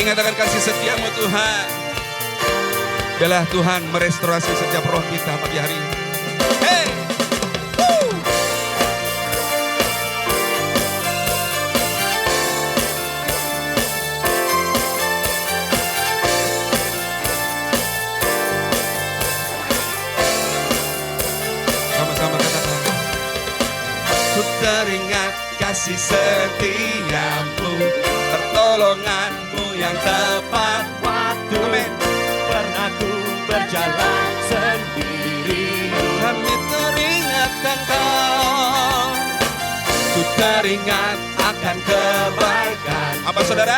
Kami ingatkan kasih setiamu Tuhan. Biarlah Tuhan merestorasi setiap roh kita pagi hari ini. Hey! Woo! Sama-sama katakan. Ku teringat kasih setiamu, pertolonganmu yang tepat waktu. Amin. Pernah ku berjalan sendiri, Kami teringatkan kau. Ku teringat akan kebaikan. Apa saudara?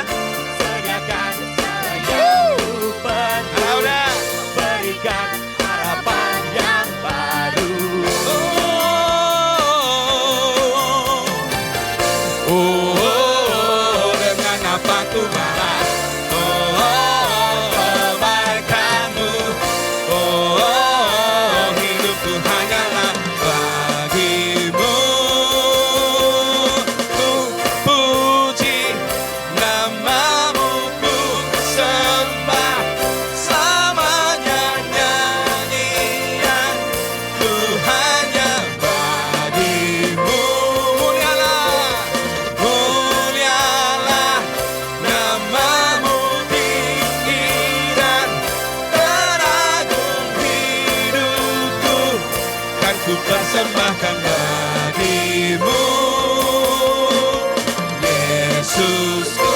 sediakan segala yang ku perlu, Udah. berikan harapan yang baru. Dengan apa ku balas? Kebaikanmu. Hidupku hanyalah bagimu. Ku puji namamu, ku sembah selamanya nyanyian ku hanya bagimu. Mulialah namamu tinggi dan teragung, hidupku kan ku persembahkan bagimu, Yesusku.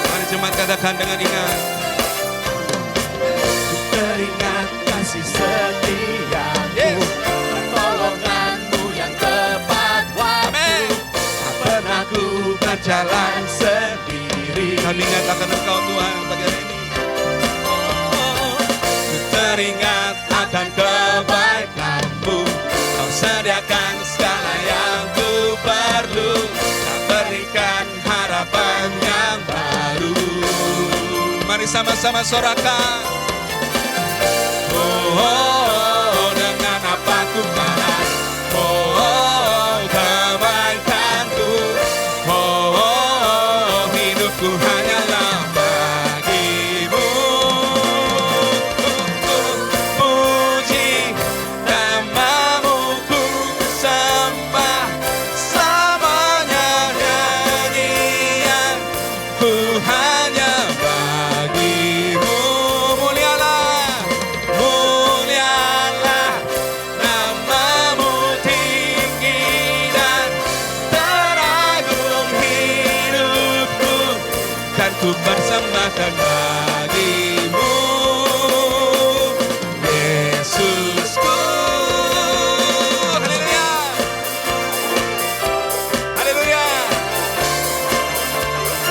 Mari jemaat katakan dengan ingat. Teringat kasih setiamu, Yes. pertolonganmu yang tepat waktu. Amin. Tak pernah ku berjalan sendiri, Kami ingatkan Engkau Tuhan pagi hari ini. Ku teringat akan kebaikanmu, Kau sediakan segala yang ku perlu, tak berikan harapan yang baru. Mari sama-sama sorakan. Dengan apa ku balas? Kebaikanku. Hidupku hanyalah bagimu. Puji namamu, ku sembah selamanya nyanyian ku hanya bagimu. Mulialah namamu tinggi dan teragung, hidupku kan ku persembahkan bagimu, Yesusku. Haleluya. Haleluya.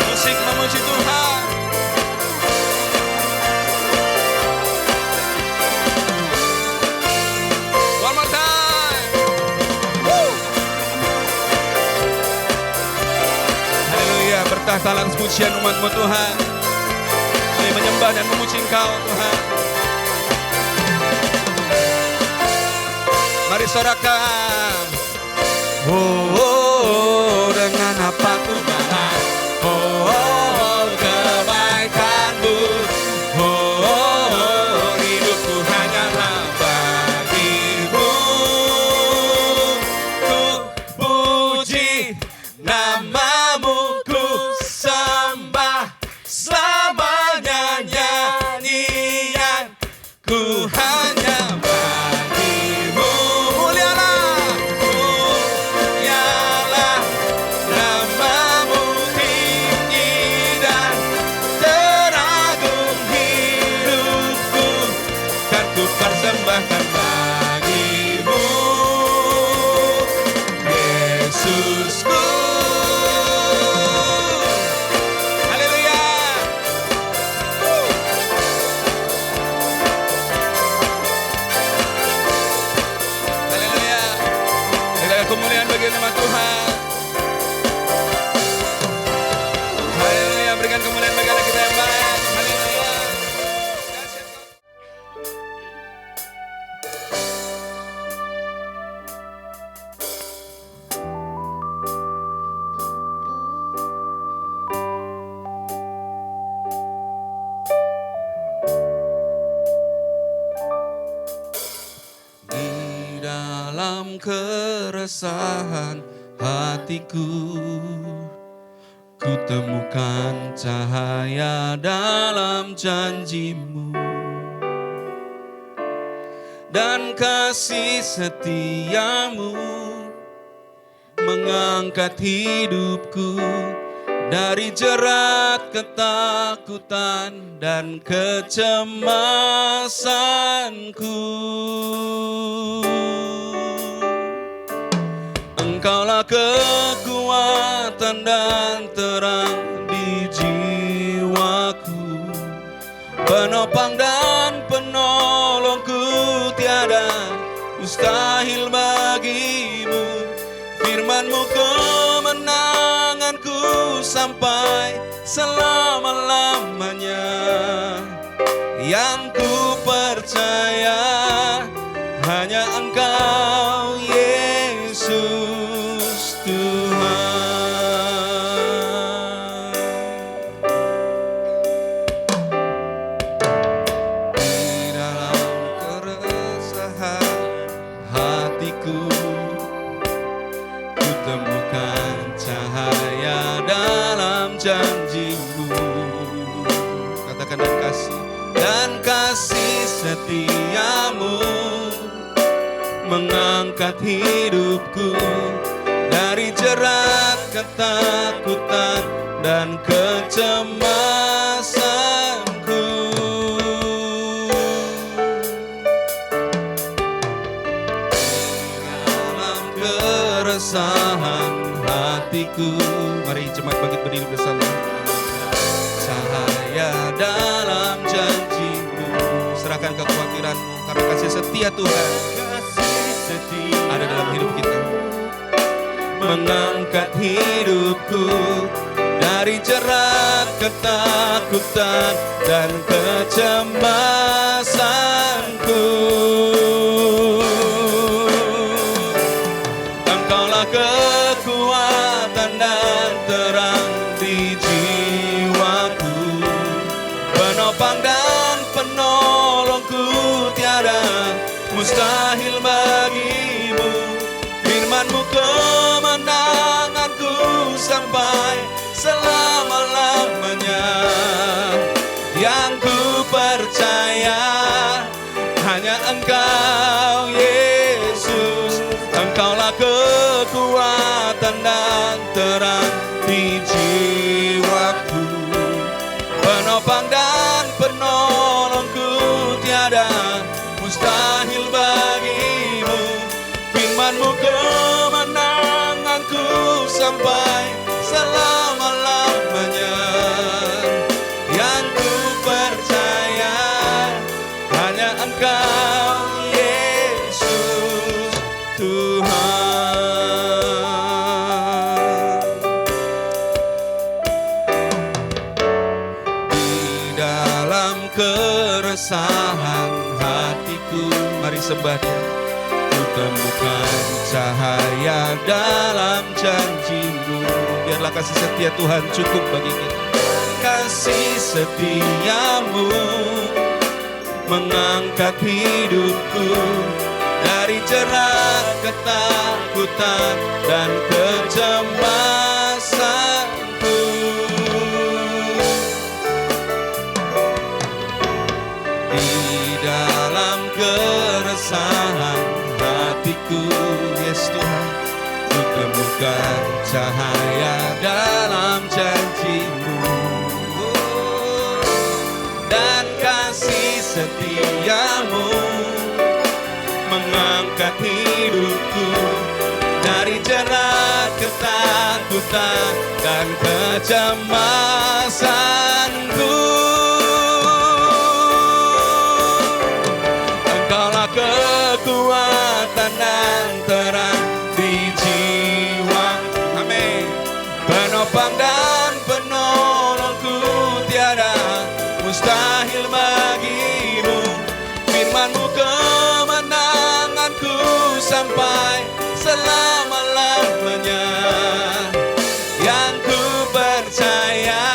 Musik memuji Tuhan. One more time. Woo. Haleluya. Bertahtalah pujian umat-Mu Tuhan. Kami menyembah dan memuji Engkau Tuhan. Mari sorakan. Dengan apa ku balas? Kebaikanmu. Hidupku hanyalah bagimu. Ku puji namamu, ku sembah selamanya nyanyian ku hanya bagimu. Mulialah namamu tinggi dan teragung, hidupku kan ku persembahkan bagimu, Yesusku. Haleluya. Haleluya. Segala kemuliaan bagi nama Tuhan. Haleluya. Berikan kemuliaan bagi Allah kita yang baik. Haleluya. keresahan hatiku. Ku temukan cahaya dalam janji-Mu, dan kasih setia-Mu mengangkat hidupku dari jerat ketakutan dan kecemasanku. Engkaulah kekuatan dan terang di jiwaku, penopang dan penolongku, tiada mustahil bagimu. Firman-Mu kemenanganku sampai selama-lamanya. Yang ku percaya hanya Engkau, Yesus Tuhan. Di dalam keresahan hatiku, ku temukan cahaya dalam janji-Mu. Katakan dan kasih setia-Mu mengangkat hidupku dari jerat ketakutan dan kecemasanku. Dalam keresahan hatiku, mari jemaat bangkit berdiri bersama. Cahaya dalam janji-Mu, serahkan kekhawatiranmu karena kasih setia Tuhan ada dalam hidup kita, mengangkat hidupku dari jerat ketakutan dan kecemasanku. Engkaulah kekuatan dan terang di jiwaku, penopang dan penolongku, tiada mustahil bagimu. Firman-Mu kemenanganku sampai selama-lamanya. Yang ku percaya hanya Engkau, Yesus. Engkaulah kekuatan dan terang di jiwaku, penopang dan penolongku, tiada mustahil bagimu. Firman-Mu kemenanganku sampai selama-lamanya. Yang ku percaya hanya Engkau, Yesus Tuhan. Di dalam keresahan hatiku, mari sembah Dia. Ku temukan cahaya dalam janji-Mu. Biarlah kasih setia Tuhan cukup bagi kita. Kasih setia-Mu mengangkat hidupku dari jerat ketakutan dan kecemasanku. Di dalam keresahan hatiku, yes Tuhan, ku temukan cahaya dalam janji-Mu, dan kasih setia-Mu mengangkat hidupku dari jerat ketakutan dan kecemasanku. Engkaulah kekuatan dan terang di jiwa. Amin. Penopang dan penolongku, tiada mustahil bagimu. Firman-Mu kemenanganku sampai selama-lamanya. Yang ku percaya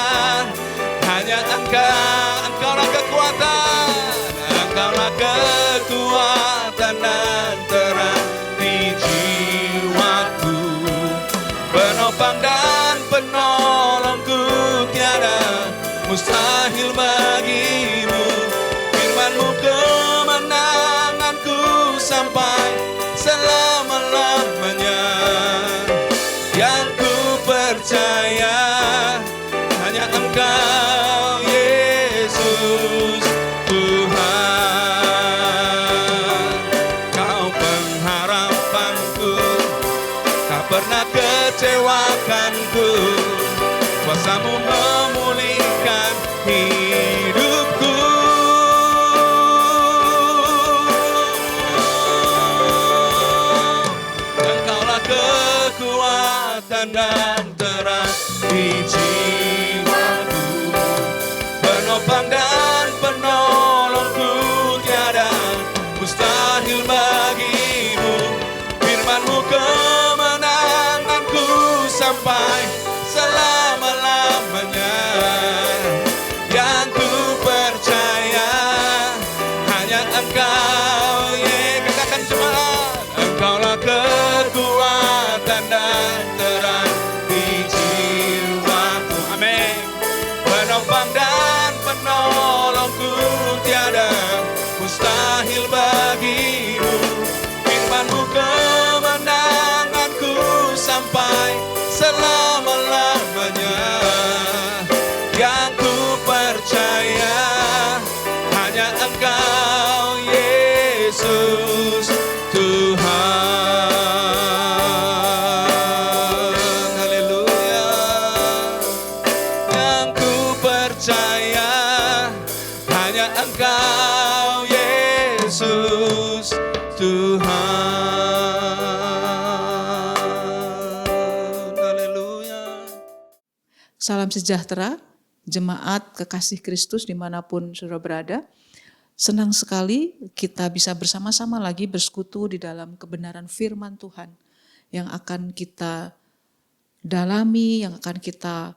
pernah kecewakanku. Kuasamu memulihkan hidupku. Engkaulah kekuatan dan terang di jiwaku, penopang dan penolongku, tiada mustahil bagimu. Firman-Mu kemenanganku sampai selama-lamanya. Yang ku percaya hanya Engkau, katakan jemaat. Engkaulah kekuatan dan terang di jiwaku, amin. Penopang dan penolongku, tiada mustahil bagimu. Firman-Mu kemenanganku sampai selama-lamanya. Yang ku percaya hanya Engkau, Yesus Tuhan. Haleluya. Yang ku percaya hanya Engkau, Yesus Tuhan. Haleluya. Salam sejahtera, jemaat kekasih Kristus dimanapun saudara berada. Senang sekali kita bisa bersama-sama lagi bersekutu di dalam kebenaran firman Tuhan yang akan kita dalami, yang akan kita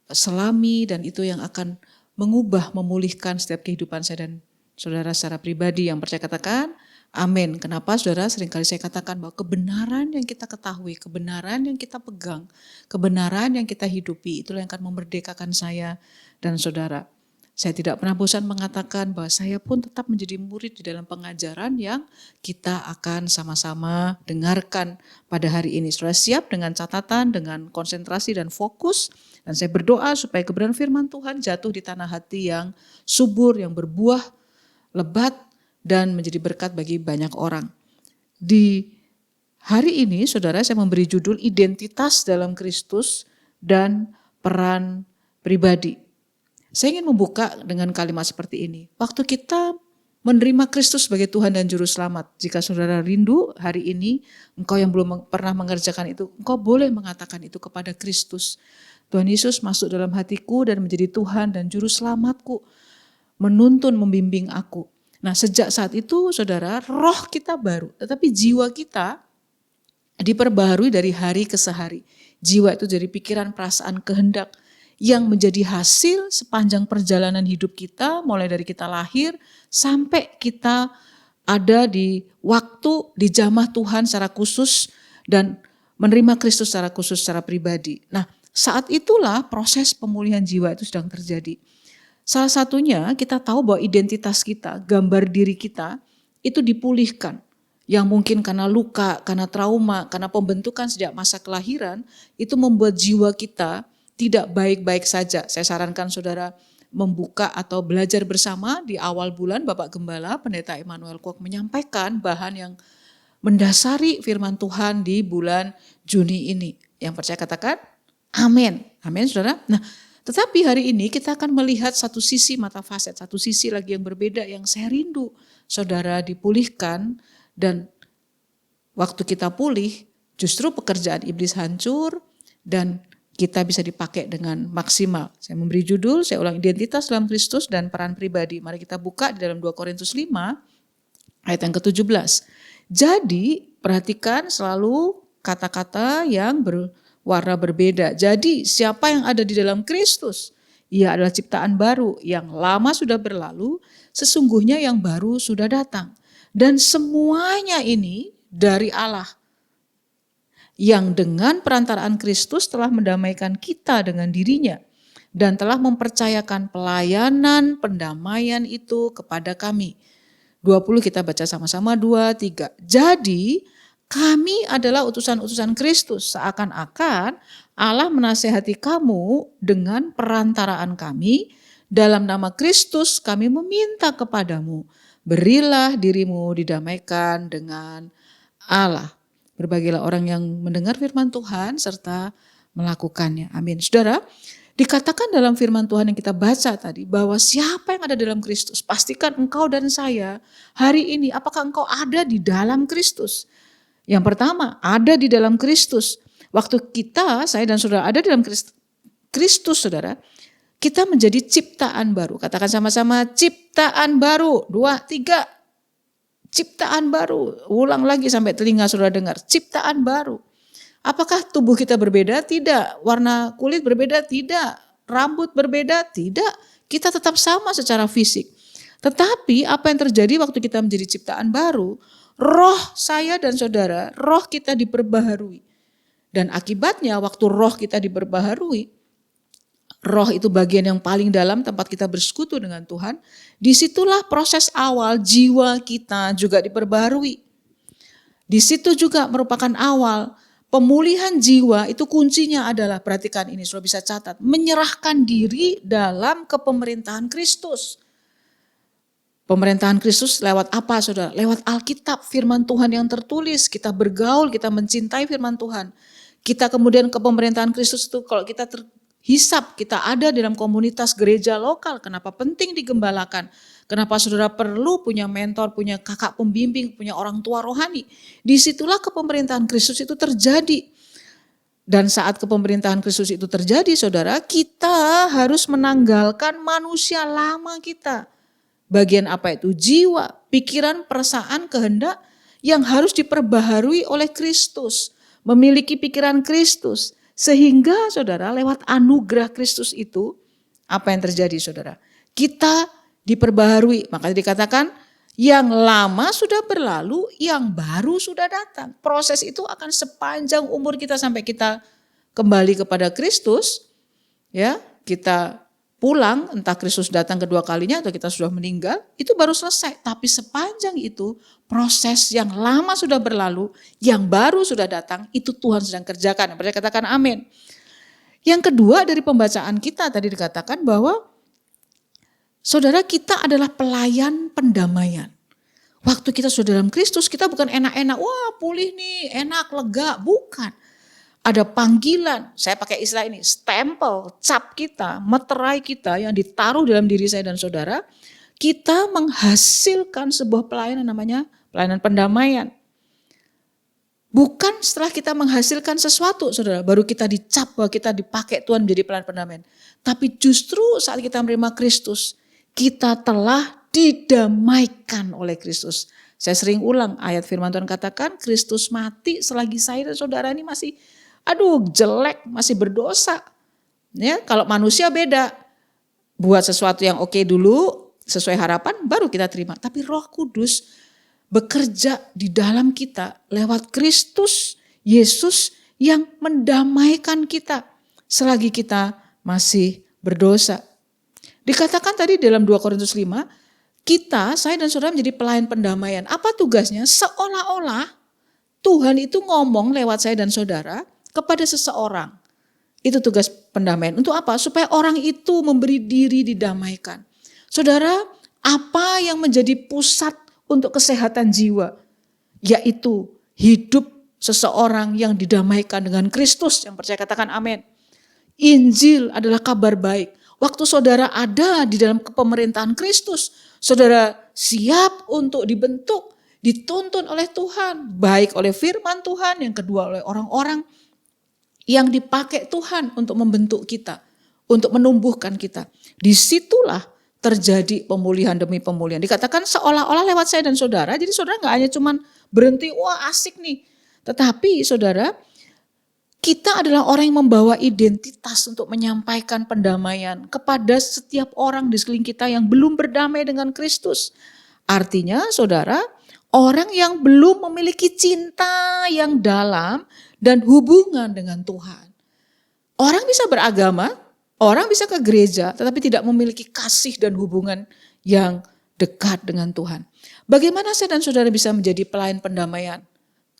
selami, dan itu yang akan mengubah, memulihkan setiap kehidupan saya dan saudara secara pribadi. Yang percaya katakan amin. Kenapa saudara? Seringkali saya katakan bahwa kebenaran yang kita ketahui, kebenaran yang kita pegang, kebenaran yang kita hidupi, itulah yang akan memerdekakan saya dan saudara. Saya tidak pernah bosan mengatakan bahwa saya pun tetap menjadi murid di dalam pengajaran yang kita akan sama-sama dengarkan pada hari ini. Saudara siap dengan catatan, dengan konsentrasi dan fokus. Dan saya berdoa supaya kebenaran firman Tuhan jatuh di tanah hati yang subur, yang berbuah lebat, dan menjadi berkat bagi banyak orang. Di hari ini, saudara, saya memberi judul Identitas dalam Kristus dan Peran Pribadi. Saya ingin membuka dengan kalimat seperti ini. Waktu kita menerima Kristus sebagai Tuhan dan Juru Selamat, jika saudara rindu hari ini, engkau yang belum pernah mengerjakan itu, engkau boleh mengatakan itu kepada Kristus. Tuhan Yesus masuk dalam hatiku dan menjadi Tuhan dan Juru Selamatku, menuntun, membimbing aku. Nah, sejak saat itu, saudara, roh kita baru, tetapi jiwa kita diperbaharui dari hari ke hari. Jiwa itu jadi pikiran, perasaan, kehendak yang menjadi hasil sepanjang perjalanan hidup kita, mulai dari kita lahir sampai kita ada di waktu dijamah Tuhan secara khusus dan menerima Kristus secara khusus, secara pribadi. Nah, saat itulah proses pemulihan jiwa itu sedang terjadi. Salah satunya kita tahu bahwa identitas kita, gambar diri kita itu dipulihkan. Yang mungkin karena luka, karena trauma, karena pembentukan sejak masa kelahiran, itu membuat jiwa kita tidak baik-baik saja. Saya sarankan saudara membuka atau belajar bersama di awal bulan. Bapak Gembala, Pendeta Emmanuel Kwok menyampaikan bahan yang mendasari firman Tuhan di bulan Juni ini. Yang percaya katakan amin. Amin saudara. Nah, tetapi hari ini kita akan melihat satu sisi mata faset, satu sisi lagi yang berbeda yang saya rindu saudara dipulihkan. Dan waktu kita pulih justru pekerjaan iblis hancur dan kita bisa dipakai dengan maksimal. Saya memberi judul, saya ulang, Identitas dalam Kristus dan Peran Pribadi. Mari kita buka di dalam 2 Korintus 5 ayat yang ke-17. Jadi perhatikan selalu kata-kata yang berwarna berbeda. Jadi siapa yang ada di dalam Kristus, ia adalah ciptaan baru, yang lama sudah berlalu, sesungguhnya yang baru sudah datang. Dan semuanya ini dari Allah, yang dengan perantaraan Kristus telah mendamaikan kita dengan dirinya dan telah mempercayakan pelayanan pendamaian itu kepada kami. 20 kita baca sama-sama, 2, 3. Jadi kami adalah utusan-utusan Kristus, seakan-akan Allah menasihati kamu dengan perantaraan kami. Dalam nama Kristus kami meminta kepadamu, berilah dirimu didamaikan dengan Allah. Berbagailah orang yang mendengar firman Tuhan serta melakukannya. Amin. Saudara, dikatakan dalam firman Tuhan yang kita baca tadi bahwa siapa yang ada dalam Kristus, pastikan engkau dan saya hari ini apakah engkau ada di dalam Kristus. Yang pertama, ada di dalam Kristus. Waktu kita, saya dan saudara ada di dalam Kristus, saudara, kita menjadi ciptaan baru. Katakan sama-sama, ciptaan baru. 2, 3. Ciptaan baru. Ulang lagi sampai telinga saudara dengar. Ciptaan baru. Apakah tubuh kita berbeda? Tidak. Warna kulit berbeda? Tidak. Rambut berbeda? Tidak. Kita tetap sama secara fisik. Tetapi apa yang terjadi waktu kita menjadi ciptaan baru? Roh saya dan saudara, roh kita diperbaharui. Dan akibatnya waktu roh kita diperbaharui, roh itu bagian yang paling dalam tempat kita bersekutu dengan Tuhan. Disitulah proses awal jiwa kita juga diperbaharui. Di situ juga merupakan awal pemulihan jiwa. Itu kuncinya adalah, perhatikan ini, sudah bisa catat, menyerahkan diri dalam kepemerintahan Kristus. Pemerintahan Kristus lewat apa, saudara? Lewat Alkitab, firman Tuhan yang tertulis. Kita bergaul, kita mencintai firman Tuhan. Kita kemudian ke pemerintahan Kristus itu, kalau kita terhisap, kita ada dalam komunitas gereja lokal. Kenapa penting digembalakan? Kenapa saudara perlu punya mentor, punya kakak pembimbing, punya orang tua rohani? Disitulah kepemerintahan Kristus itu terjadi. Dan saat kepemerintahan Kristus itu terjadi, saudara, kita harus menanggalkan manusia lama kita. Bagian apa itu? Jiwa, pikiran, perasaan, kehendak yang harus diperbaharui oleh Kristus. Memiliki pikiran Kristus. Sehingga saudara, lewat anugerah Kristus itu, apa yang terjadi saudara? Kita diperbaharui. Makanya dikatakan yang lama sudah berlalu, yang baru sudah datang. Proses itu akan sepanjang umur kita sampai kita kembali kepada Kristus. Ya, kita pulang, entah Kristus datang kedua kalinya atau kita sudah meninggal, itu baru selesai. Tapi sepanjang itu, proses yang lama sudah berlalu, yang baru sudah datang, itu Tuhan sedang kerjakan. Berarti katakan amin. Yang kedua dari pembacaan kita tadi dikatakan bahwa saudara, kita adalah pelayan pendamaian. Waktu kita sudah dalam Kristus, kita bukan enak-enak, wah pulih nih, enak, lega, bukan. Ada panggilan, saya pakai istilah ini, stempel, cap kita, meterai kita yang ditaruh dalam diri saya dan saudara. Kita menghasilkan sebuah pelayanan namanya pelayanan pendamaian. Bukan setelah kita menghasilkan sesuatu, saudara, baru kita dicap bahwa kita dipakai Tuhan menjadi pelayan pendamaian. Tapi justru saat kita menerima Kristus, kita telah didamaikan oleh Kristus. Saya sering ulang ayat firman Tuhan katakan, Kristus mati selagi saya dan saudara ini masih jelek, masih berdosa. Ya, kalau manusia beda. Buat sesuatu yang oke dulu, sesuai harapan, baru kita terima. Tapi Roh Kudus bekerja di dalam kita lewat Kristus Yesus yang mendamaikan kita selagi kita masih berdosa. Dikatakan tadi dalam 2 Korintus 5, kita, saya dan saudara menjadi pelayan pendamaian. Apa tugasnya? Seolah-olah Tuhan itu ngomong lewat saya dan saudara kepada seseorang. Itu tugas pendamaian. Untuk apa? Supaya orang itu memberi diri didamaikan. Saudara, apa yang menjadi pusat untuk kesehatan jiwa? Yaitu hidup seseorang yang didamaikan dengan Kristus. Yang percaya katakan amin. Injil adalah kabar baik. Waktu saudara ada di dalam kepemerintahan Kristus, saudara siap untuk dibentuk, dituntun oleh Tuhan. Baik oleh firman Tuhan, yang kedua oleh orang-orang yang dipakai Tuhan untuk membentuk kita, untuk menumbuhkan kita. Disitulah terjadi pemulihan demi pemulihan. Dikatakan seolah-olah lewat saya dan saudara, jadi saudara gak hanya cuman berhenti, wah asik nih. Tetapi saudara, kita adalah orang yang membawa identitas untuk menyampaikan pendamaian kepada setiap orang di sekeliling kita yang belum berdamai dengan Kristus. Artinya saudara, orang yang belum memiliki cinta yang dalam dan hubungan dengan Tuhan. Orang bisa beragama, orang bisa ke gereja, tetapi tidak memiliki kasih dan hubungan yang dekat dengan Tuhan. Bagaimana saya dan saudara bisa menjadi pelayan pendamaian?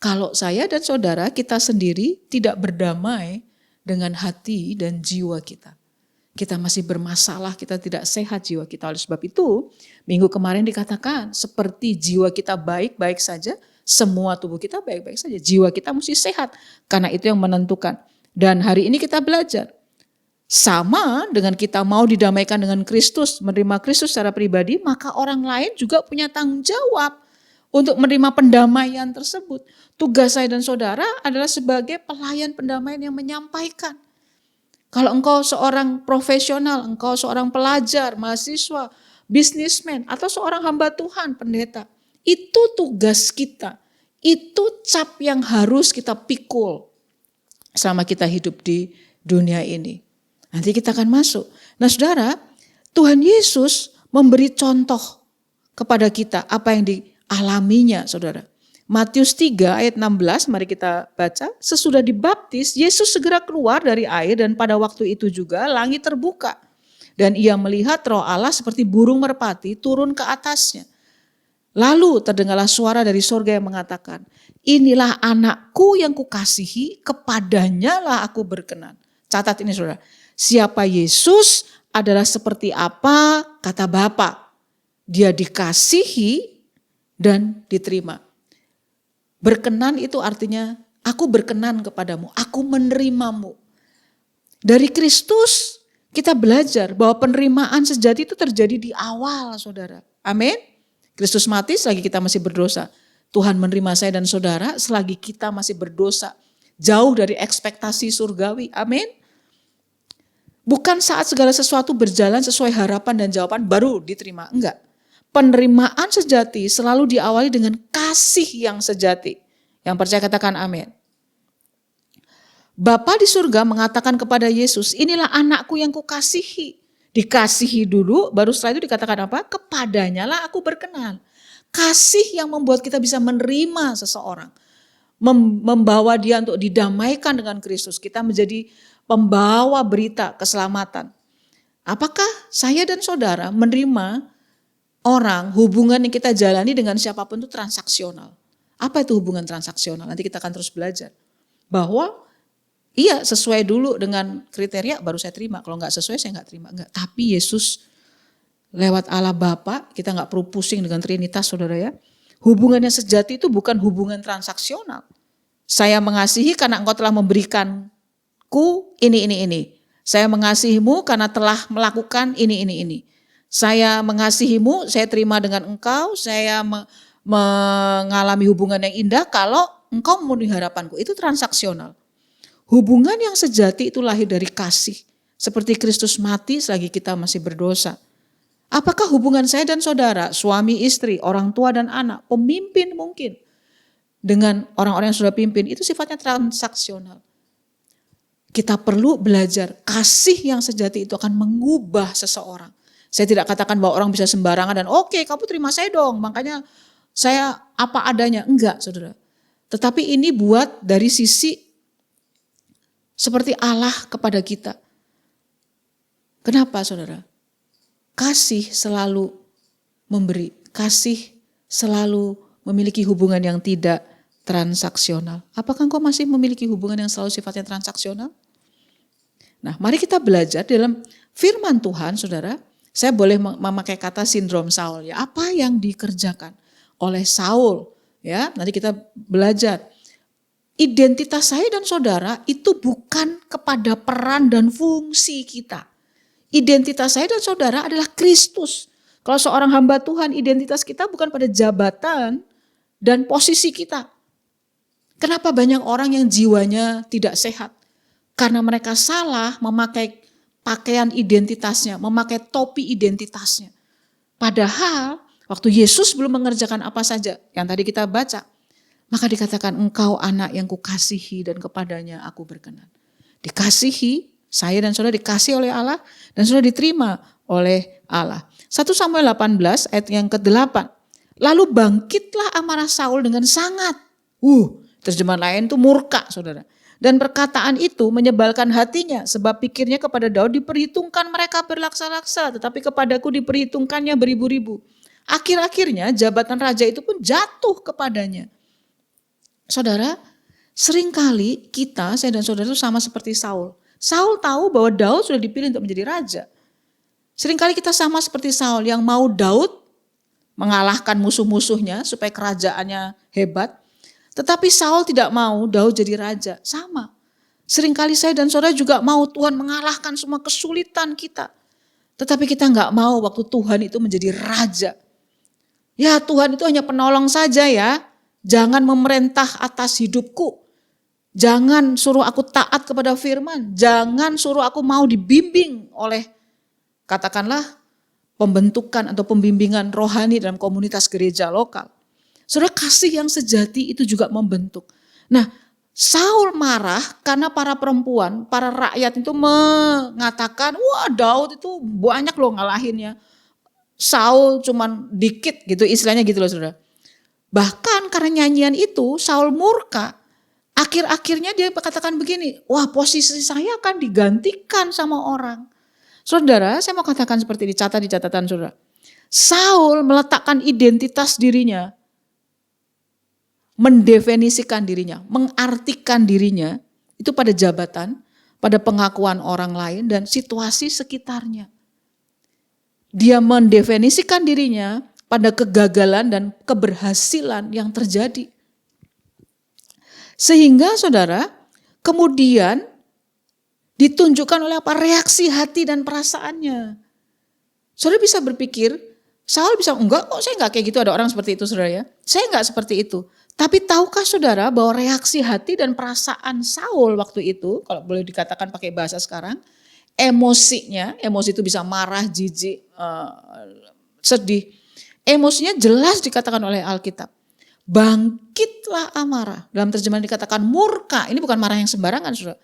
Kalau saya dan saudara, kita sendiri tidak berdamai dengan hati dan jiwa kita. Kita masih bermasalah, kita tidak sehat jiwa kita. Oleh sebab itu, minggu kemarin dikatakan seperti jiwa kita baik-baik saja, semua tubuh kita baik-baik saja. Jiwa kita mesti sehat karena itu yang menentukan. Dan hari ini kita belajar. Sama dengan kita mau didamaikan dengan Kristus, menerima Kristus secara pribadi, maka orang lain juga punya tanggung jawab untuk menerima pendamaian tersebut. Tugas saya dan saudara adalah sebagai pelayan pendamaian yang menyampaikan. Kalau engkau seorang profesional, engkau seorang pelajar, mahasiswa, bisnismen, atau seorang hamba Tuhan, pendeta, itu tugas kita. Itu cap yang harus kita pikul selama kita hidup di dunia ini. Nanti kita akan masuk. Nah saudara, Tuhan Yesus memberi contoh kepada kita apa yang dialaminya saudara. Matius 3 ayat 16, mari kita baca. Sesudah dibaptis, Yesus segera keluar dari air dan pada waktu itu juga langit terbuka. Dan ia melihat Roh Allah seperti burung merpati turun ke atasnya. Lalu terdengarlah suara dari surga yang mengatakan, inilah anakku yang kukasihi, kepadanya lah aku berkenan. Catat ini saudara, siapa Yesus adalah seperti apa kata Bapa. Dia dikasihi dan diterima. Berkenan itu artinya aku berkenan kepadamu, aku menerimamu. Dari Kristus kita belajar bahwa penerimaan sejati itu terjadi di awal saudara. Amin. Kristus mati selagi kita masih berdosa. Tuhan menerima saya dan saudara selagi kita masih berdosa. Jauh dari ekspektasi surgawi. Amin. Bukan saat segala sesuatu berjalan sesuai harapan dan jawaban baru diterima. Enggak. Penerimaan sejati selalu diawali dengan kasih yang sejati. Yang percaya katakan amin. Bapa di surga mengatakan kepada Yesus, inilah anakku yang kukasihi. Dikasihi dulu, baru setelah itu dikatakan apa? Kepadanya lah aku berkenan. Kasih yang membuat kita bisa menerima seseorang. Membawa dia untuk didamaikan dengan Kristus. Kita menjadi pembawa berita keselamatan. Apakah saya dan saudara menerima orang, hubungan yang kita jalani dengan siapapun itu transaksional? Apa itu hubungan transaksional? Nanti kita akan terus belajar. Bahwa iya sesuai dulu dengan kriteria baru saya terima. Kalau nggak sesuai saya nggak terima. Enggak. Tapi Yesus lewat Allah Bapa, kita nggak perlu pusing dengan Trinitas saudara ya. Hubungan yang sejati itu bukan hubungan transaksional. Saya mengasihi karena engkau telah memberikanku ini. Saya mengasihimu karena telah melakukan ini. Saya mengasihimu, saya terima dengan engkau, saya mengalami hubungan yang indah kalau engkau memenuhi harapanku. Itu transaksional. Hubungan yang sejati itu lahir dari kasih. Seperti Kristus mati selagi kita masih berdosa. Apakah hubungan saya dan saudara, suami istri, orang tua dan anak, pemimpin mungkin, dengan orang-orang yang sudah pimpin, itu sifatnya transaksional. Kita perlu belajar kasih yang sejati itu akan mengubah seseorang. Saya tidak katakan bahwa orang bisa sembarangan dan oke, kamu terima saya dong, makanya saya apa adanya. Enggak saudara. Tetapi ini buat dari sisi seperti Allah kepada kita. Kenapa saudara? Kasih selalu memberi. Kasih selalu memiliki hubungan yang tidak transaksional. Apakah engkau masih memiliki hubungan yang selalu sifatnya transaksional? Nah, mari kita belajar dalam firman Tuhan, saudara. Saya boleh memakai kata sindrom Saul. Ya, apa yang dikerjakan oleh Saul? Ya, nanti kita belajar. Identitas saya dan saudara itu bukan kepada peran dan fungsi kita. Identitas saya dan saudara adalah Kristus. Kalau seorang hamba Tuhan, identitas kita bukan pada jabatan dan posisi kita. Kenapa banyak orang yang jiwanya tidak sehat? Karena mereka salah memakai pakaian identitasnya, memakai topi identitasnya. Padahal waktu Yesus belum mengerjakan apa saja yang tadi kita baca, maka dikatakan engkau anak yang kukasihi dan kepadanya aku berkenan. Dikasihi, saya dan saudara dikasih oleh Allah dan saudara diterima oleh Allah. 1 Samuel 18 ayat yang ke-8. Lalu bangkitlah amarah Saul dengan sangat. Terjemahan lain itu murka saudara. Dan perkataan itu menyebalkan hatinya sebab pikirnya kepada Daud diperhitungkan mereka berlaksa-laksa tetapi kepadaku diperhitungkannya beribu-ribu. Akhir-akhirnya jabatan raja itu pun jatuh kepadanya. Saudara, seringkali kita, saya dan saudara itu sama seperti Saul. Saul tahu bahwa Daud sudah dipilih untuk menjadi raja. Seringkali kita sama seperti Saul yang mau Daud mengalahkan musuh-musuhnya supaya kerajaannya hebat. Tetapi Saul tidak mau Daud jadi raja. Sama. Seringkali saya dan saudara juga mau Tuhan mengalahkan semua kesulitan kita. Tetapi kita nggak mau waktu Tuhan itu menjadi raja. Ya Tuhan itu hanya penolong saja ya. Jangan memerintah atas hidupku. Jangan suruh aku taat kepada firman. Jangan suruh aku mau dibimbing oleh katakanlah pembentukan atau pembimbingan rohani dalam komunitas gereja lokal. Saudara, kasih yang sejati itu juga membentuk. Nah, Saul marah karena para perempuan, para rakyat itu mengatakan, wah Daud itu banyak loh ngalahinnya. Saul cuman dikit gitu, istilahnya gitu loh saudara. Bahkan karena nyanyian itu Saul murka. Akhir-akhirnya dia katakan begini, wah posisi saya akan digantikan sama orang. Saudara, saya mau katakan seperti ini, catat di catatan saudara. Saul meletakkan identitas dirinya, mendefinisikan dirinya, mengartikan dirinya, itu pada jabatan, pada pengakuan orang lain dan situasi sekitarnya. Dia mendefinisikan dirinya pada kegagalan dan keberhasilan yang terjadi. Sehingga saudara, kemudian ditunjukkan oleh apa? Reaksi hati dan perasaannya. Saudara bisa berpikir, Saul bisa, enggak kok saya enggak kayak gitu, ada orang seperti itu saudara ya. Saya enggak seperti itu. Tapi tahukah saudara bahwa reaksi hati dan perasaan Saul waktu itu, kalau boleh dikatakan pakai bahasa sekarang, emosinya, emosi itu bisa marah, jijik, sedih. Emosinya jelas dikatakan oleh Alkitab. Bangkitlah amarah. Dalam terjemahan dikatakan murka. Ini bukan marah yang sembarangan saudara.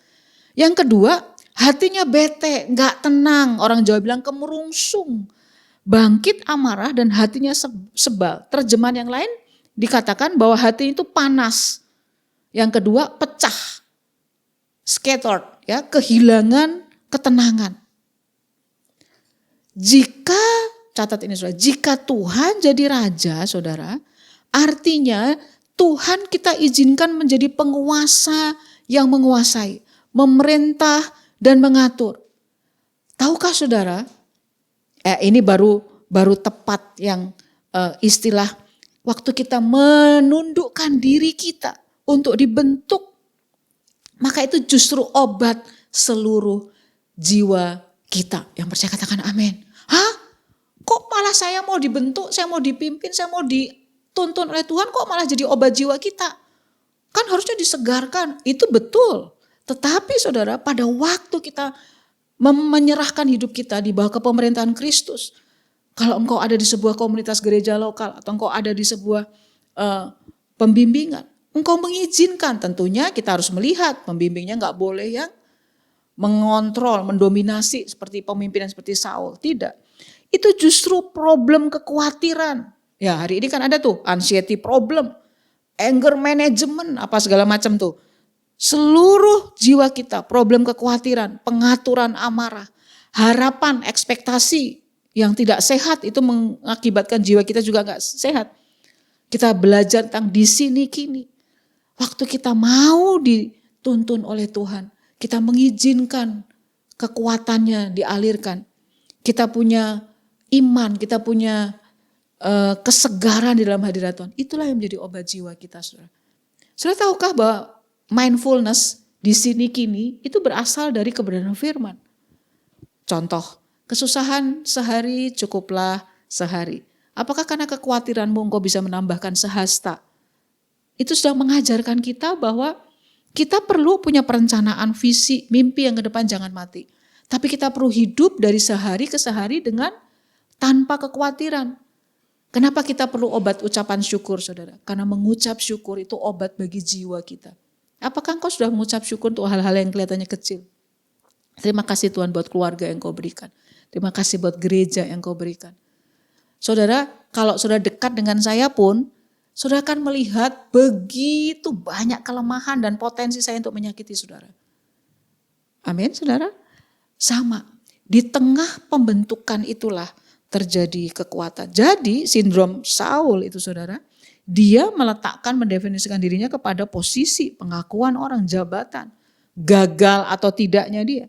Yang kedua, hatinya bete, gak tenang. Orang Jawa bilang kemerungsung. Bangkit amarah dan hatinya sebal. Terjemahan yang lain dikatakan bahwa hati itu panas. Yang kedua, pecah. Scattered, ya, kehilangan ketenangan. Jika, catat ini saudara, jika Tuhan jadi raja saudara, artinya Tuhan kita izinkan menjadi penguasa yang menguasai, memerintah dan mengatur. Tahukah saudara, ini baru tepat yang istilah waktu kita menundukkan diri kita untuk dibentuk, maka itu justru obat seluruh jiwa kita. Yang percaya katakan amin. Hah? Kok malah saya mau dibentuk, saya mau dipimpin, saya mau dituntun oleh Tuhan, kok malah jadi obat jiwa kita? Kan harusnya disegarkan, itu betul. Tetapi saudara, pada waktu kita menyerahkan hidup kita di bawah kepemerintahan Kristus, kalau engkau ada di sebuah komunitas gereja lokal atau engkau ada di sebuah pembimbingan, engkau mengizinkan, tentunya kita harus melihat pembimbingnya nggak boleh yang mengontrol, mendominasi seperti pemimpinan seperti Saul, tidak. Itu justru problem kekhawatiran. Ya hari ini kan ada tuh anxiety problem, anger management, apa segala macam tuh. Seluruh jiwa kita problem kekhawatiran, pengaturan amarah, harapan, ekspektasi yang tidak sehat itu mengakibatkan jiwa kita juga gak sehat. Kita belajar tentang di sini kini. Waktu kita mau dituntun oleh Tuhan, kita mengizinkan kekuatannya dialirkan. Kita punya iman, kita punya kesegaran di dalam hadirat Tuhan. Itulah yang menjadi obat jiwa kita, saudara. Saudara tahukah bahwa mindfulness di sini kini itu berasal dari kebenaran firman. Contoh, kesusahan sehari cukuplah sehari. Apakah karena kekhawatiranmu engkau bisa menambahkan sehasta? Itu sudah mengajarkan kita bahwa kita perlu punya perencanaan visi, mimpi yang ke depan jangan mati. Tapi kita perlu hidup dari sehari ke sehari dengan tanpa kekhawatiran. Kenapa kita perlu obat ucapan syukur saudara? Karena mengucap syukur itu obat bagi jiwa kita. Apakah engkau sudah mengucap syukur untuk hal-hal yang kelihatannya kecil? Terima kasih Tuhan buat keluarga yang kau berikan. Terima kasih buat gereja yang kau berikan. Saudara, kalau saudara dekat dengan saya pun, saudara akan melihat begitu banyak kelemahan dan potensi saya untuk menyakiti saudara. Amin saudara? Sama, di tengah pembentukan itulah terjadi kekuatan. Jadi sindrom Saul itu saudara, dia meletakkan, mendefinisikan dirinya kepada posisi, pengakuan orang, jabatan, gagal atau tidaknya dia.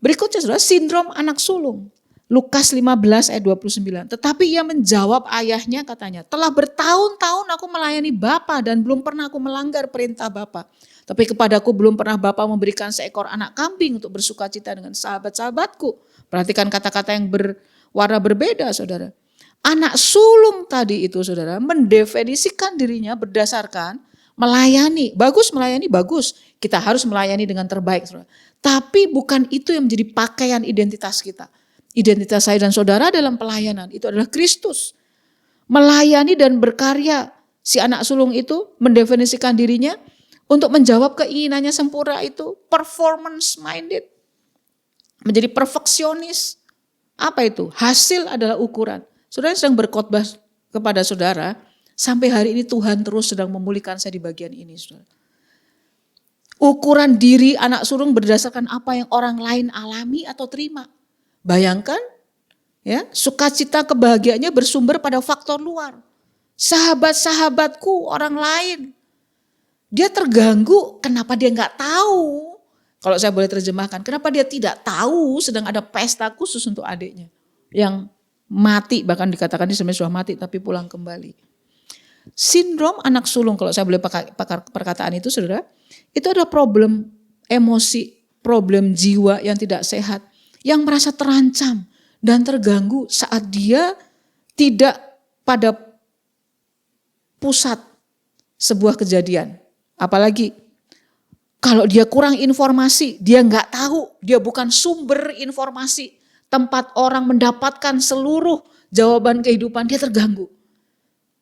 Berikutnya saudara, sindrom anak sulung. Lukas 15 ayat 29. Tetapi ia menjawab ayahnya katanya, telah bertahun-tahun aku melayani Bapa dan belum pernah aku melanggar perintah Bapa. Tapi kepadaku belum pernah Bapa memberikan seekor anak kambing untuk bersukacita dengan sahabat-sahabatku. Perhatikan kata-kata yang berwarna berbeda saudara. Anak sulung tadi itu saudara mendefinisikan dirinya berdasarkan melayani. Bagus melayani, bagus. Kita harus melayani dengan terbaik saudara. Tapi bukan itu yang menjadi pakaian identitas kita. Identitas saya dan saudara dalam pelayanan itu adalah Kristus. Melayani dan berkarya. Si anak sulung itu mendefinisikan dirinya untuk menjawab keinginannya sempurna itu performance minded. Menjadi perfeksionis. Apa itu? Hasil adalah ukuran. Saudara sedang berkhotbah kepada saudara, sampai hari ini Tuhan terus sedang memulihkan saya di bagian ini saudara. Ukuran diri anak sulung berdasarkan apa yang orang lain alami atau terima. Bayangkan, ya, sukacita kebahagiaannya bersumber pada faktor luar. Sahabat-sahabatku, orang lain. Dia terganggu, kenapa dia nggak tahu? Kalau saya boleh terjemahkan, kenapa dia tidak tahu sedang ada pesta khusus untuk adiknya. Yang mati, bahkan dikatakan dia sebenarnya sudah mati tapi pulang kembali. Sindrom anak sulung, kalau saya boleh pakai perkataan itu saudara, itu adalah problem emosi, problem jiwa yang tidak sehat. Yang merasa terancam dan terganggu saat dia tidak pada pusat sebuah kejadian. Apalagi kalau dia kurang informasi, dia nggak tahu, dia bukan sumber informasi. Tempat orang mendapatkan seluruh jawaban kehidupan, dia terganggu.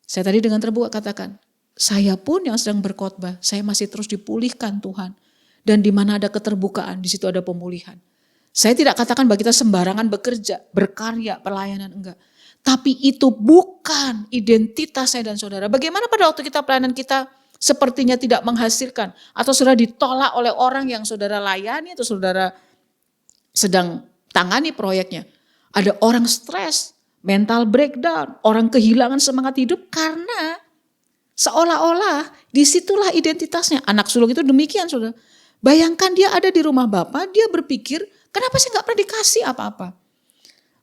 Saya tadi dengan terbuka katakan, saya pun yang sedang berkhotbah, saya masih terus dipulihkan Tuhan. Dan di mana ada keterbukaan, di situ ada pemulihan. Saya tidak katakan bahwa kita sembarangan bekerja, berkarya, pelayanan, enggak. Tapi itu bukan identitas saya dan saudara. Bagaimana pada waktu kita pelayanan kita sepertinya tidak menghasilkan. Atau saudara ditolak oleh orang yang saudara layani atau saudara sedang tangani proyeknya. Ada orang stres, mental breakdown, orang kehilangan semangat hidup karena seolah-olah disitulah identitasnya. Anak sulung itu demikian saudara. Bayangkan dia ada di rumah Bapak, dia berpikir, kenapa saya nggak pernah dikasih apa-apa?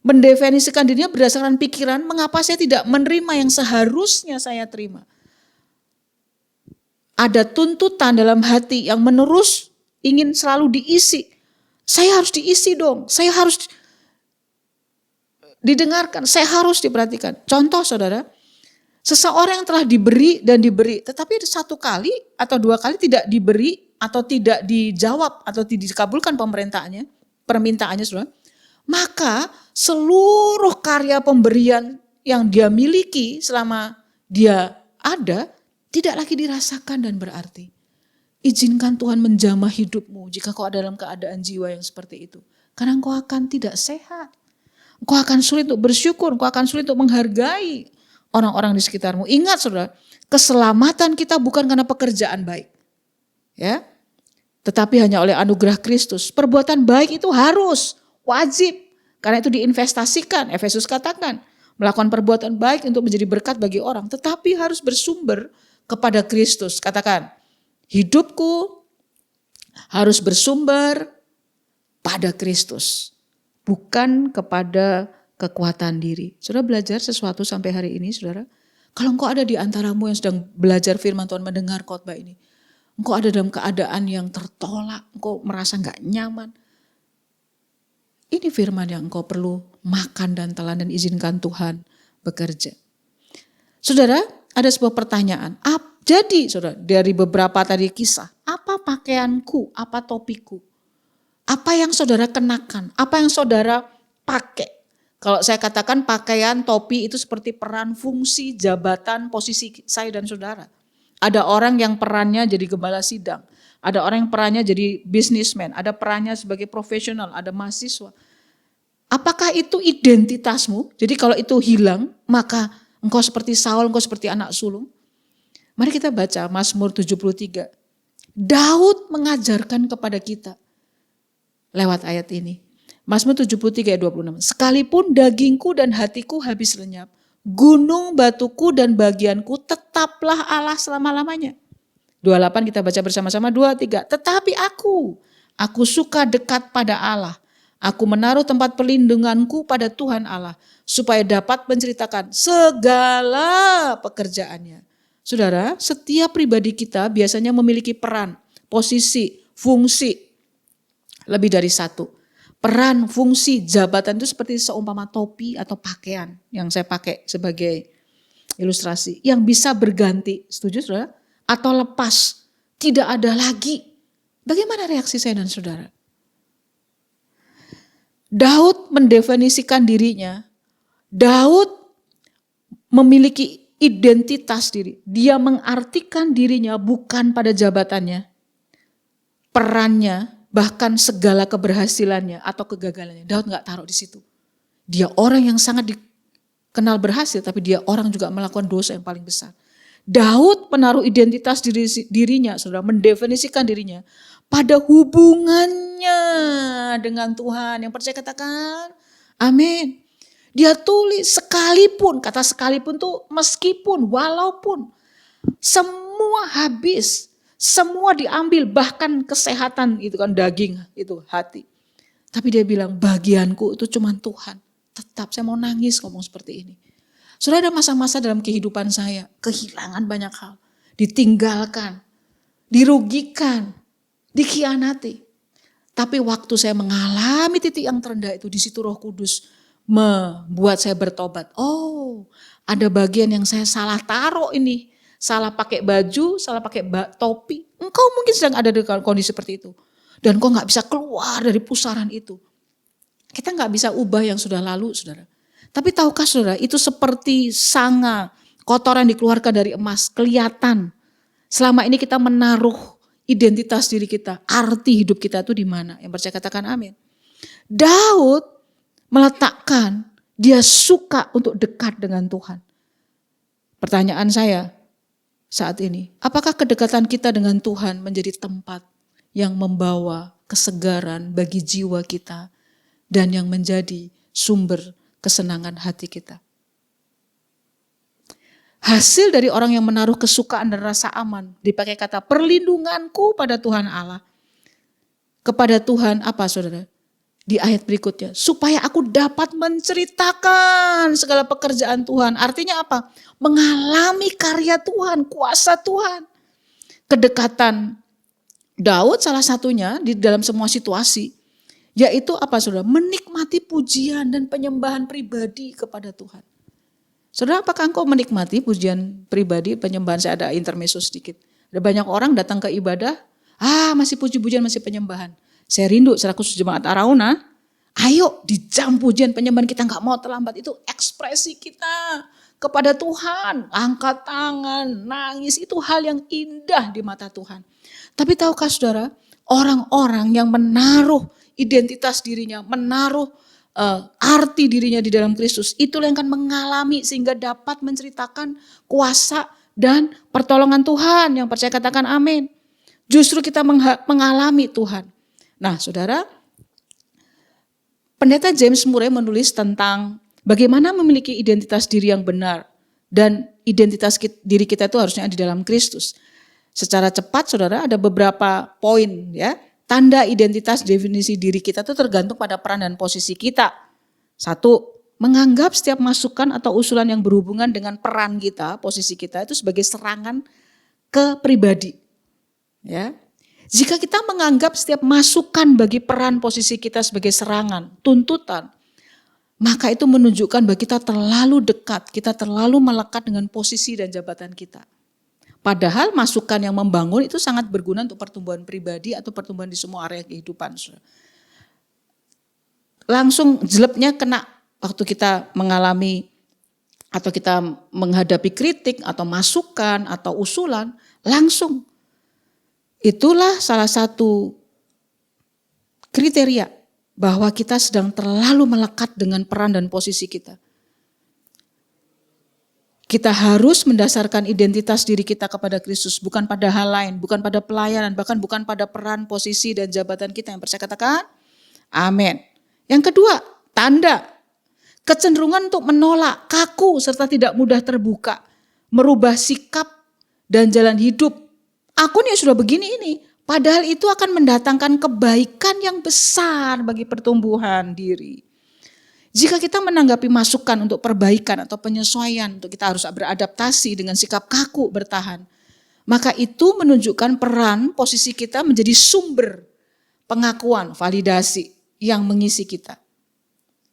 Mendefinisikan dirinya berdasarkan pikiran, mengapa saya tidak menerima yang seharusnya saya terima? Ada tuntutan dalam hati yang menerus ingin selalu diisi. Saya harus diisi dong, saya harus didengarkan, saya harus diperhatikan. Contoh saudara, seseorang yang telah diberi dan diberi, tetapi satu kali atau dua kali tidak diberi atau tidak dijawab atau tidak dikabulkan permintaannya saudara, maka seluruh karya pemberian yang dia miliki selama dia ada tidak lagi dirasakan dan berarti. Izinkan Tuhan menjamah hidupmu jika kau ada dalam keadaan jiwa yang seperti itu. Karena engkau akan tidak sehat. Engkau akan sulit untuk bersyukur, engkau akan sulit untuk menghargai orang-orang di sekitarmu. Ingat saudara, keselamatan kita bukan karena pekerjaan baik. Ya, tetapi hanya oleh anugerah Kristus. Perbuatan baik itu harus, wajib. Karena itu diinvestasikan, Efesus katakan. Melakukan perbuatan baik untuk menjadi berkat bagi orang. Tetapi harus bersumber kepada Kristus. Katakan, hidupku harus bersumber pada Kristus. Bukan kepada kekuatan diri. Saudara belajar sesuatu sampai hari ini saudara. Kalau engkau ada di antaramu yang sedang belajar firman Tuhan, mendengar khotbah ini. Engkau ada dalam keadaan yang tertolak, engkau merasa gak nyaman. Ini firman yang engkau perlu makan dan telan dan izinkan Tuhan bekerja. Saudara, ada sebuah pertanyaan. Jadi saudara, dari beberapa tadi kisah, apa pakaianku, apa topiku? Apa yang saudara kenakan, apa yang saudara pakai? Kalau saya katakan pakaian, topi itu seperti peran, fungsi, jabatan, posisi saya dan saudara. Ada orang yang perannya jadi gembala sidang. Ada orang yang perannya jadi businessman. Ada perannya sebagai profesional. Ada mahasiswa. Apakah itu identitasmu? Jadi kalau itu hilang, maka engkau seperti Saul, engkau seperti anak sulung. Mari kita baca Mazmur 73. Daud mengajarkan kepada kita lewat ayat ini. Mazmur 73 ayat 26. Sekalipun dagingku dan hatiku habis lenyap, gunung batuku dan bagianku tetaplah Allah selama-lamanya. 28 kita baca bersama-sama, 2, 3. Tetapi aku suka dekat pada Allah. Aku menaruh tempat perlindunganku pada Tuhan Allah supaya dapat menceritakan segala pekerjaannya. Saudara, setiap pribadi kita biasanya memiliki peran, posisi, fungsi lebih dari satu. Peran, fungsi, jabatan itu seperti seumpama topi atau pakaian yang saya pakai sebagai ilustrasi. Yang bisa berganti, setuju saudara? Atau lepas, tidak ada lagi. Bagaimana reaksi saya dan saudara? Daud mendefinisikan dirinya. Daud memiliki identitas diri. Dia mengartikan dirinya bukan pada jabatannya, perannya, bahkan segala keberhasilannya atau kegagalannya. Daud gak taruh di situ. Dia orang yang sangat dikenal berhasil, tapi dia orang juga melakukan dosa yang paling besar. Daud menaruh identitas dirinya, saudara, mendefinisikan dirinya pada hubungannya dengan Tuhan. Yang percaya katakan, amin. Dia tulis sekalipun, kata sekalipun tuh meskipun, walaupun, semua habis. Semua diambil, bahkan kesehatan itu kan daging, itu hati. Tapi dia bilang bagianku itu cuma Tuhan. Tetap saya mau nangis ngomong seperti ini. Sudah ada masa-masa dalam kehidupan saya, kehilangan banyak hal. Ditinggalkan, dirugikan, dikhianati. Tapi waktu saya mengalami titik yang terendah itu, di situ Roh Kudus membuat saya bertobat. Oh, ada bagian yang saya salah taruh ini. Salah pakai baju, salah pakai topi. Engkau mungkin sedang ada di kondisi seperti itu. Dan kau gak bisa keluar dari pusaran itu. Kita gak bisa ubah yang sudah lalu, saudara. Tapi tahukah saudara, itu seperti sanga, kotoran dikeluarkan dari emas, kelihatan. Selama ini kita menaruh identitas diri kita, arti hidup kita itu di mana? Yang percaya katakan amin. Daud meletakkan, dia suka untuk dekat dengan Tuhan. Pertanyaan saya, saat ini, apakah kedekatan kita dengan Tuhan menjadi tempat yang membawa kesegaran bagi jiwa kita dan yang menjadi sumber kesenangan hati kita? Hasil dari orang yang menaruh kesukaan dan rasa aman dipakai kata perlindunganku pada Tuhan Allah. Kepada Tuhan apa saudara? Di ayat berikutnya, supaya aku dapat menceritakan segala pekerjaan Tuhan. Artinya apa? Mengalami karya Tuhan, kuasa Tuhan. Kedekatan Daud salah satunya di dalam semua situasi, yaitu apa saudara? Menikmati pujian dan penyembahan pribadi kepada Tuhan. Saudara, apakah engkau menikmati pujian pribadi, penyembahan? Saya ada intermezzo sedikit. Ada banyak orang datang ke ibadah, masih puji-pujian, masih penyembahan. Saya rindu secara khusus jemaat Arauna, ayo di jam pujian penyembahan kita gak mau terlambat. Itu ekspresi kita kepada Tuhan. Angkat tangan, nangis, itu hal yang indah di mata Tuhan. Tapi tahukah saudara, orang-orang yang menaruh identitas dirinya, menaruh arti dirinya di dalam Kristus, itulah yang akan mengalami sehingga dapat menceritakan kuasa dan pertolongan Tuhan. Yang percaya katakan amin. Justru kita mengalami Tuhan. Nah saudara, Pendeta James Murray menulis tentang bagaimana memiliki identitas diri yang benar. Dan identitas diri kita itu harusnya di dalam Kristus. Secara cepat saudara, ada beberapa poin ya. Tanda identitas definisi diri kita itu tergantung pada peran dan posisi kita. 1, menganggap setiap masukan atau usulan yang berhubungan dengan peran kita, posisi kita itu sebagai serangan ke pribadi. Ya. Jika kita menganggap setiap masukan bagi peran posisi kita sebagai serangan, tuntutan, maka itu menunjukkan bahwa kita terlalu dekat, kita terlalu melekat dengan posisi dan jabatan kita. Padahal masukan yang membangun itu sangat berguna untuk pertumbuhan pribadi atau pertumbuhan di semua area kehidupan. Langsung jelepnya kena waktu kita mengalami atau kita menghadapi kritik atau masukan atau usulan, langsung. Itulah salah satu kriteria bahwa kita sedang terlalu melekat dengan peran dan posisi kita. Kita harus mendasarkan identitas diri kita kepada Kristus, bukan pada hal lain, bukan pada pelayanan, bahkan bukan pada peran, posisi, dan jabatan kita. Yang percaya katakan, amin. Yang kedua, tanda. Kecenderungan untuk menolak, kaku, serta tidak mudah terbuka. Merubah sikap dan jalan hidup. Aku nih sudah begini ini, Padahal itu akan mendatangkan kebaikan yang besar bagi pertumbuhan diri. Jika kita menanggapi masukan untuk perbaikan atau penyesuaian, untuk kita harus beradaptasi dengan sikap kaku bertahan, maka itu menunjukkan peran posisi kita menjadi sumber pengakuan, validasi yang mengisi kita.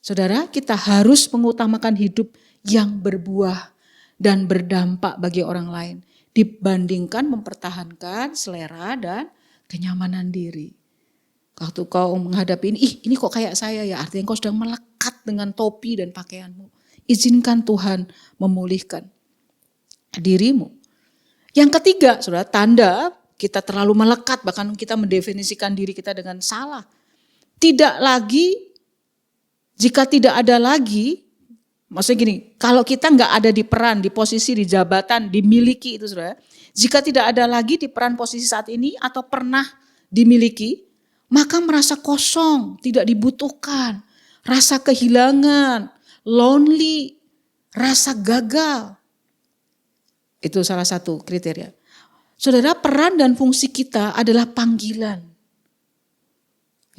Saudara, kita harus mengutamakan hidup yang berbuah dan berdampak bagi orang lain dibandingkan mempertahankan selera dan kenyamanan diri. Waktu kau menghadapi ini kok kayak saya ya, artinya kau sedang melekat dengan topi dan pakaianmu. Izinkan Tuhan memulihkan dirimu. Yang ketiga, saudara, tanda kita terlalu melekat, bahkan kita mendefinisikan diri kita dengan salah. Jika tidak ada lagi, maksudnya gini, kalau kita nggak ada di peran, di posisi, di jabatan, dimiliki itu saudara. Jika tidak ada lagi di peran posisi saat ini atau pernah dimiliki, maka merasa kosong, tidak dibutuhkan, rasa kehilangan, lonely, rasa gagal. Itu salah satu kriteria. Saudara, peran dan fungsi kita adalah panggilan.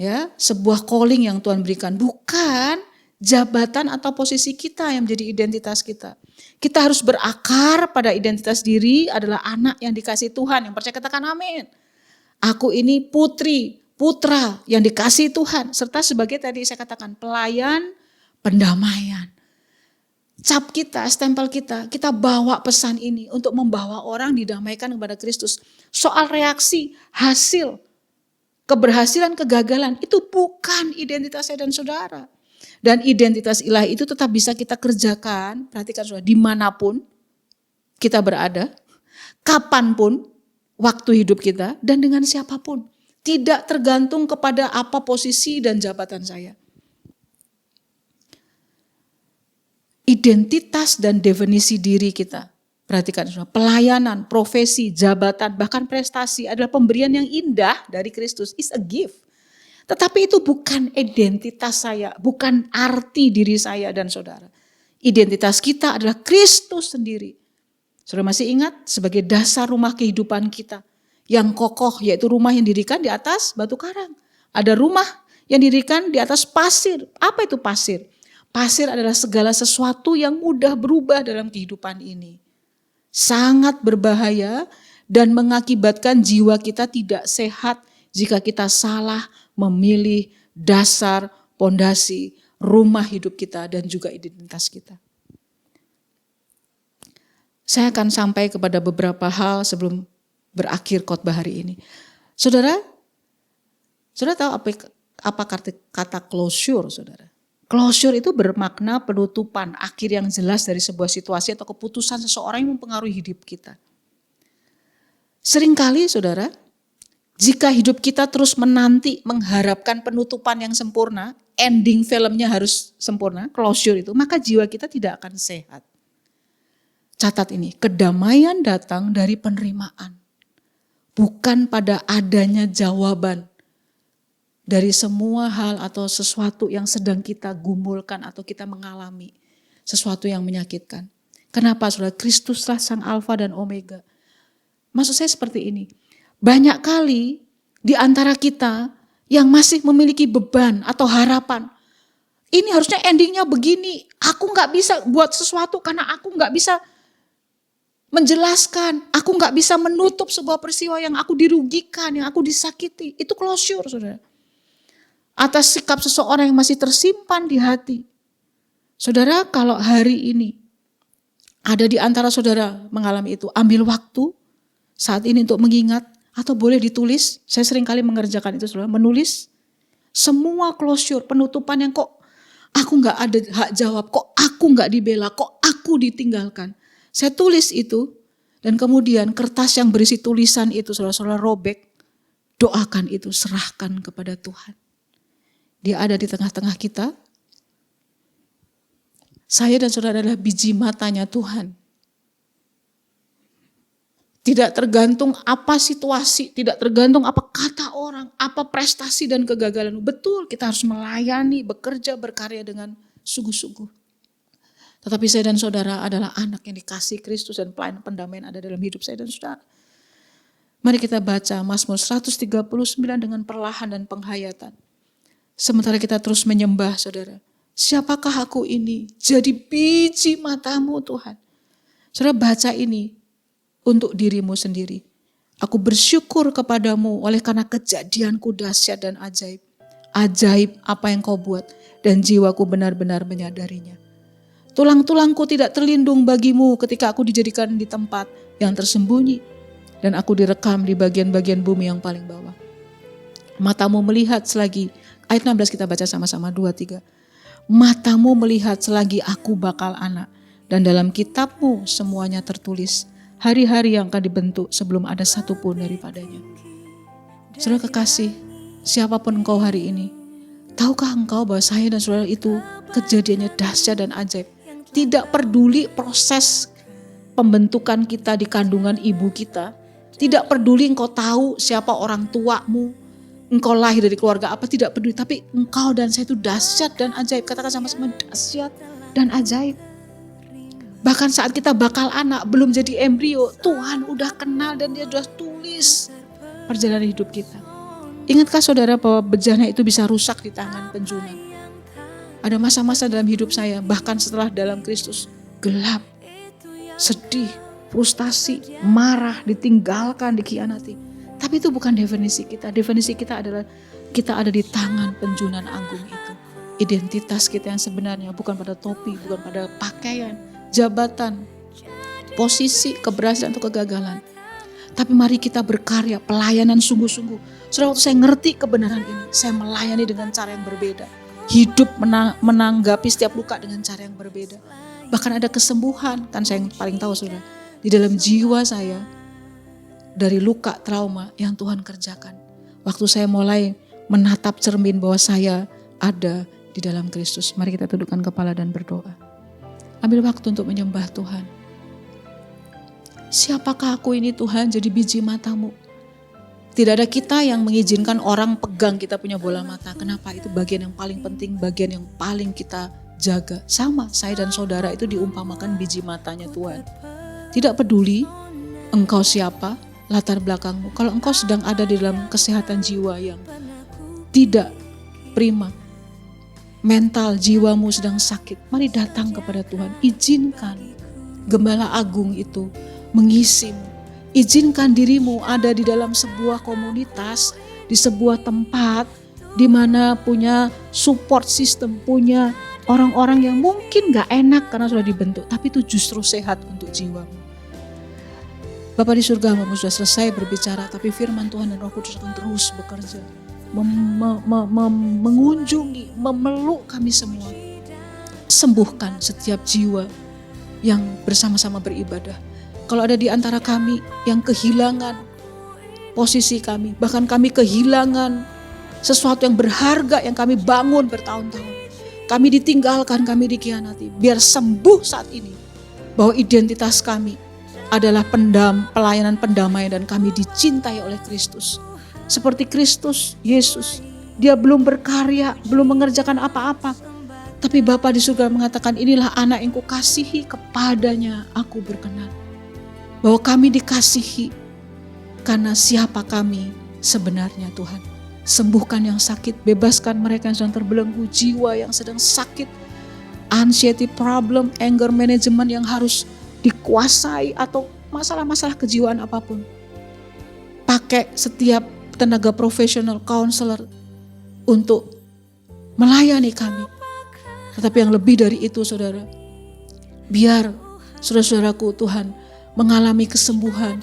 Ya, sebuah calling yang Tuhan berikan, bukan jabatan atau posisi kita yang menjadi identitas kita. Kita harus berakar pada identitas diri adalah anak yang dikasihi Tuhan. Yang percaya katakan amin. Aku ini putri, putra yang dikasihi Tuhan. Serta sebagai tadi saya katakan pelayan pendamaian. Cap kita, stempel kita bawa pesan ini untuk membawa orang didamaikan kepada Kristus. Soal reaksi, hasil, keberhasilan, kegagalan itu bukan identitas saya dan saudara. Dan identitas ilahi itu tetap bisa kita kerjakan, perhatikan saudara, dimanapun kita berada, kapanpun waktu hidup kita, dan dengan siapapun. Tidak tergantung kepada apa posisi dan jabatan saya. Identitas dan definisi diri kita, perhatikan saudara, pelayanan, profesi, jabatan, bahkan prestasi adalah pemberian yang indah dari Kristus. It's a gift. Tetapi itu bukan identitas saya, bukan arti diri saya dan saudara. Identitas kita adalah Kristus sendiri. Saudara masih ingat sebagai dasar rumah kehidupan kita yang kokoh, yaitu rumah yang didirikan di atas batu karang. Ada rumah yang didirikan di atas pasir. Apa itu pasir? Pasir adalah segala sesuatu yang mudah berubah dalam kehidupan ini. Sangat berbahaya dan mengakibatkan jiwa kita tidak sehat jika kita salah memilih dasar, pondasi, rumah hidup kita dan juga identitas kita. Saya akan sampai kepada beberapa hal sebelum berakhir khotbah hari ini. Saudara tahu apa kata closure, saudara? Closure itu bermakna penutupan, akhir yang jelas dari sebuah situasi atau keputusan seseorang yang mempengaruhi hidup kita. Seringkali, saudara, jika hidup kita terus menanti mengharapkan penutupan yang sempurna, ending filmnya harus sempurna, closure itu, maka jiwa kita tidak akan sehat. Catat ini, kedamaian datang dari penerimaan, bukan pada adanya jawaban dari semua hal atau sesuatu yang sedang kita gumulkan atau kita mengalami, sesuatu yang menyakitkan. Kenapa saudara? Kristuslah sang Alfa dan Omega. Maksud saya seperti ini. Banyak kali di antara kita yang masih memiliki beban atau harapan. Ini harusnya endingnya begini. Aku gak bisa buat sesuatu karena aku gak bisa menjelaskan. Aku gak bisa menutup sebuah peristiwa yang aku dirugikan, yang aku disakiti. Itu closure, saudara. Atas sikap seseorang yang masih tersimpan di hati. Saudara, kalau hari ini ada di antara saudara mengalami itu, ambil waktu saat ini untuk mengingat. Atau boleh ditulis, saya sering kali mengerjakan itu, saudara, menulis semua closure, penutupan yang kok aku gak ada hak jawab, kok aku gak dibela, kok aku ditinggalkan. Saya tulis itu dan kemudian kertas yang berisi tulisan itu saudara-saudara robek, doakan itu, serahkan kepada Tuhan. Dia ada di tengah-tengah kita. Saya dan saudara adalah biji matanya Tuhan. Tidak tergantung apa situasi, tidak tergantung apa kata orang, apa prestasi dan kegagalan. Betul, kita harus melayani, bekerja, berkarya dengan sungguh-sungguh. Tetapi saya dan saudara adalah anak yang dikasihi Kristus dan pelayan pendamaian ada dalam hidup saya dan saudara. Mari kita baca Mazmur 139 dengan perlahan dan penghayatan. Sementara kita terus menyembah, saudara. Siapakah aku ini? Jadi biji matamu, Tuhan. Saudara baca ini untuk dirimu sendiri. Aku bersyukur kepadamu oleh karena kejadianku dahsyat dan ajaib. Ajaib apa yang kau buat dan jiwaku benar-benar menyadarinya. Tulang-tulangku tidak terlindung bagimu ketika aku dijadikan di tempat yang tersembunyi dan aku direkam di bagian-bagian bumi yang paling bawah. Matamu melihat selagi, ayat 16 kita baca sama-sama 2-3. Matamu melihat selagi aku bakal anak dan dalam kitabmu semuanya tertulis. Hari-hari yang akan dibentuk sebelum ada satupun daripadanya. Saudara kekasih, siapapun engkau hari ini, tahukah engkau bahwa saya dan saudara itu kejadiannya dahsyat dan ajaib. Tidak peduli proses pembentukan kita di kandungan ibu kita. Tidak peduli engkau tahu siapa orang tuamu, engkau lahir dari keluarga apa, tidak peduli. Tapi engkau dan saya itu dahsyat dan ajaib. Katakan sama-sama dahsyat dan ajaib. Bahkan saat kita bakal anak, belum jadi embrio, Tuhan udah kenal dan dia sudah tulis perjalanan hidup kita. Ingatkah saudara bahwa bejana itu bisa rusak di tangan penjuna? Ada masa-masa dalam hidup saya, bahkan setelah dalam Kristus, gelap, sedih, frustasi, marah, ditinggalkan, dikhianati. Tapi itu bukan definisi kita. Definisi kita adalah kita ada di tangan penjunan agung itu. Identitas kita yang sebenarnya bukan pada topi, bukan pada pakaian, jabatan, posisi, keberhasilan atau kegagalan. Tapi mari kita berkarya, pelayanan sungguh-sungguh. Saudara, waktu saya ngerti kebenaran ini, saya melayani dengan cara yang berbeda. Hidup menanggapi setiap luka dengan cara yang berbeda. Bahkan ada kesembuhan, kan saya yang paling tahu saudara. Di dalam jiwa saya, dari luka trauma yang Tuhan kerjakan. Waktu saya mulai menatap cermin bahwa saya ada di dalam Kristus. Mari kita tundukkan kepala dan berdoa. Ambil waktu untuk menyembah Tuhan. Siapakah aku ini Tuhan, jadi biji matamu? Tidak ada kita yang mengizinkan orang pegang kita punya bola mata. Kenapa? Itu bagian yang paling penting, bagian yang paling kita jaga. Sama, saya dan saudara itu diumpamakan biji matanya Tuhan. Tidak peduli engkau siapa, latar belakangmu. Kalau engkau sedang ada di dalam kesehatan jiwa yang tidak prima, mental jiwamu sedang sakit, mari datang kepada Tuhan. Izinkan Gembala Agung itu mengisimu. Izinkan dirimu ada di dalam sebuah komunitas, di sebuah tempat di mana punya support system, punya orang-orang yang mungkin gak enak karena sudah dibentuk, tapi itu justru sehat untuk jiwamu. Bapa di surga, sudah selesai berbicara, tapi firman Tuhan dan Roh Kudus akan terus bekerja. Mengunjungi, memeluk kami semua. Sembuhkan setiap jiwa yang bersama-sama beribadah. Kalau ada di antara kami yang kehilangan posisi kami, bahkan kami kehilangan sesuatu yang berharga yang kami bangun bertahun-tahun. Kami ditinggalkan, kami dikhianati. Biar sembuh saat ini bahwa identitas kami adalah pelayanan pendamaian dan kami dicintai oleh Kristus. Seperti Kristus, Yesus, dia belum berkarya, belum mengerjakan apa-apa. Tapi Bapa di surga mengatakan, inilah anak yang kukasihi, kepadanya aku berkenan. Bahwa kami dikasihi karena siapa kami sebenarnya Tuhan. Sembuhkan yang sakit, bebaskan mereka yang sedang terbelenggu, jiwa yang sedang sakit, anxiety problem, anger management yang harus dikuasai atau masalah-masalah kejiwaan apapun. Pakai setiap tenaga profesional, counselor untuk melayani kami. Tetapi yang lebih dari itu saudara, biar saudara-saudaraku Tuhan mengalami kesembuhan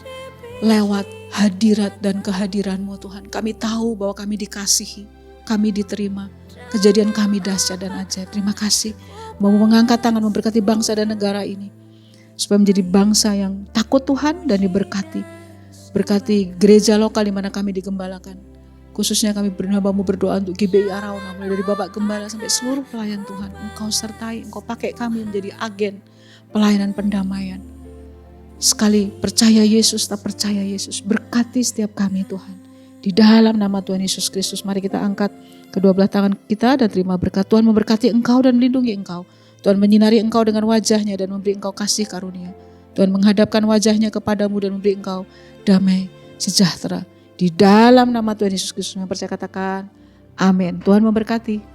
lewat hadirat dan kehadiran-Mu Tuhan. Kami tahu bahwa kami dikasihi, kami diterima, kejadian kami dahsyat dan ajaib. Terima kasih, mau mengangkat tangan memberkati bangsa dan negara ini, supaya menjadi bangsa yang takut Tuhan dan diberkati. Berkati gereja lokal di mana kami digembalakan. Khususnya kami mau berdoa untuk GBI Arauna, mulai dari Bapak Gembala sampai seluruh pelayan Tuhan. Engkau sertai, Engkau pakai kami menjadi agen pelayanan pendamaian. Sekali percaya Yesus, tak percaya Yesus. Berkati setiap kami Tuhan. Di dalam nama Tuhan Yesus Kristus, mari kita angkat kedua belah tangan kita dan terima berkat. Tuhan memberkati engkau dan melindungi engkau. Tuhan menyinari engkau dengan wajahnya dan memberi engkau kasih karunia. Tuhan menghadapkan wajahnya kepadamu dan memberi engkau damai sejahtera. Di dalam nama Tuhan Yesus Kristus yang percaya katakan, amin. Tuhan memberkati.